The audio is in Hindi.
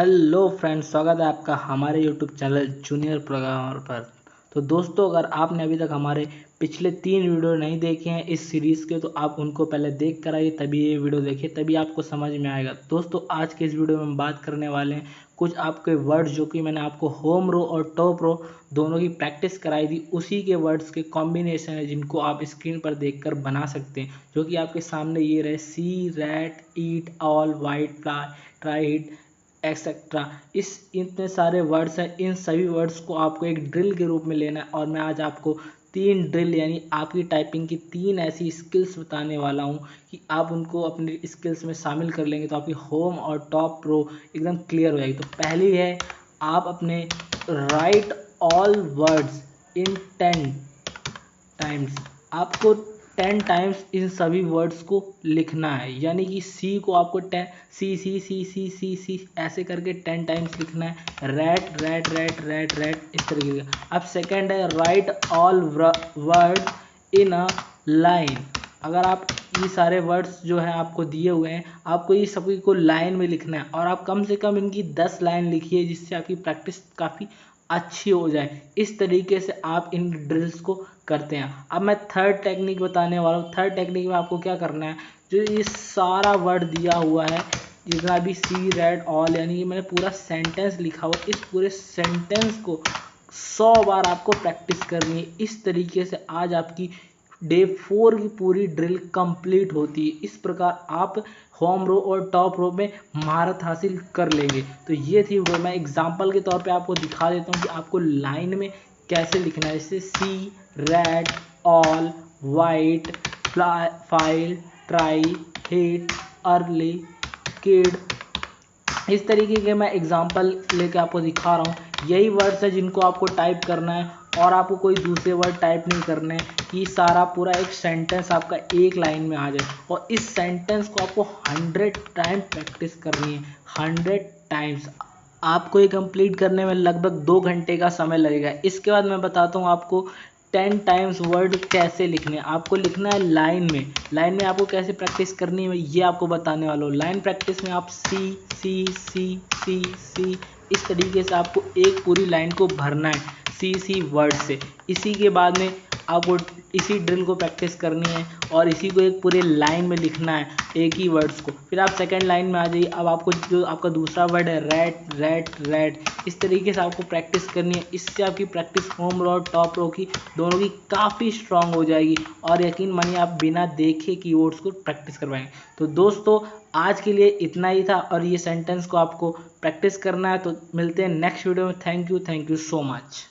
हेलो फ्रेंड्स, स्वागत है आपका हमारे यूट्यूब चैनल जूनियर प्रोग्रामर पर। तो दोस्तों, अगर आपने अभी तक हमारे पिछले 3 वीडियो नहीं देखे हैं इस सीरीज़ के, तो आप उनको पहले देख कर आइए, तभी ये वीडियो देखिए, तभी आपको समझ में आएगा। दोस्तों, आज के इस वीडियो में हम बात करने वाले हैं कुछ आपके वर्ड्स जो कि मैंने आपको होम रो और टॉप रो दोनों की प्रैक्टिस कराई थी, उसी के वर्ड्स के कॉम्बिनेशन है जिनको आप स्क्रीन पर देखकर बना सकते हैं, जो कि आपके सामने ये रहे: see, rat, eat, all, white, fly, try, hit, etcetera. इतने सारे वर्ड्स हैं, इन सभी वर्ड्स को आपको एक ड्रिल के रूप में लेना है। और मैं आज आपको 3 ड्रिल यानी आपकी टाइपिंग की 3 ऐसी स्किल्स बताने वाला हूं कि आप उनको अपनी स्किल्स में शामिल कर लेंगे तो आपकी होम और टॉप रो एकदम क्लियर हो जाएगी। तो पहली है, आप अपने right all words in 10 times. आपको 10 टाइम्स इन सभी वर्ड्स को लिखना है, यानी कि सी को आपको 10 सी सी सी सी सी सी ऐसे करके 10 टाइम्स लिखना है। Rat rat rat rat rat इस तरीके का। अब सेकंड है, right all word in a line. अगर आप ये सारे वर्ड्स जो हैं आपको दिए हुए हैं, आपको ये सभी को लाइन में लिखना है और आप कम से कम इनकी 10 लाइन लिखिए, जिससे आपकी प्रैक्टिस काफ़ी अच्छी हो जाए। इस तरीके से आप इन ड्रिल्स को करते हैं। अब मैं थर्ड टेक्निक बताने वाला हूँ। थर्ड टेक्निक में आपको क्या करना है, जो ये सारा वर्ड दिया हुआ है, जितना भी सी, रेड, ऑल, यानी कि मैंने पूरा सेंटेंस लिखा हुआ, इस पूरे सेंटेंस को 100 बार आपको प्रैक्टिस करनी है। इस तरीके से आज आपकी डे 4 की पूरी ड्रिल कंप्लीट होती है। इस प्रकार आप होम रो और टॉप रो में महारत हासिल कर लेंगे। तो ये थी वीडियो। मैं एग्जांपल के तौर पे आपको दिखा देता हूँ कि आपको लाइन में कैसे लिखना है। जैसे see, red, all, white, file, try, hit, early, kid. इस तरीके के मैं एग्जांपल लेके आपको दिखा रहा हूँ। यही वर्ड्स है जिनको आपको टाइप करना है और आपको कोई दूसरे वर्ड टाइप नहीं करने हैं। कि सारा पूरा एक सेंटेंस आपका एक लाइन में आ जाए और इस सेंटेंस को आपको 100 टाइम प्रैक्टिस करनी है। 100 टाइम्स आपको ये कंप्लीट करने में लगभग 2 घंटे का समय लगेगा। इसके बाद मैं बताता हूँ आपको 10 टाइम्स वर्ड कैसे लिखने हैं। आपको लिखना है लाइन में। लाइन में आपको कैसे प्रैक्टिस करनी है ये आपको बताने वाला हूँ। लाइन प्रैक्टिस में आप सी सी सी सी सी इस तरीके से आपको एक पूरी लाइन को भरना है सी सी वर्ड से। इसी के बाद में आपको इसी ड्रिल को प्रैक्टिस करनी है और इसी को एक पूरे लाइन में लिखना है, एक ही वर्ड्स को। फिर आप सेकंड लाइन में आ जाइए। अब आपको जो आपका दूसरा वर्ड है रेड रेड रेड, इस तरीके से आपको प्रैक्टिस करनी है। इससे आपकी प्रैक्टिस होम रो और टॉप रो की दोनों की काफ़ी स्ट्रांग हो जाएगी और यकीन मानिए आप बिना देखे कीवर्ड्स को प्रैक्टिस करवाएंगे। तो दोस्तों, आज के लिए इतना ही था और ये सेंटेंस को आपको प्रैक्टिस करना है। तो मिलते हैं नेक्स्ट वीडियो में। Thank you so much.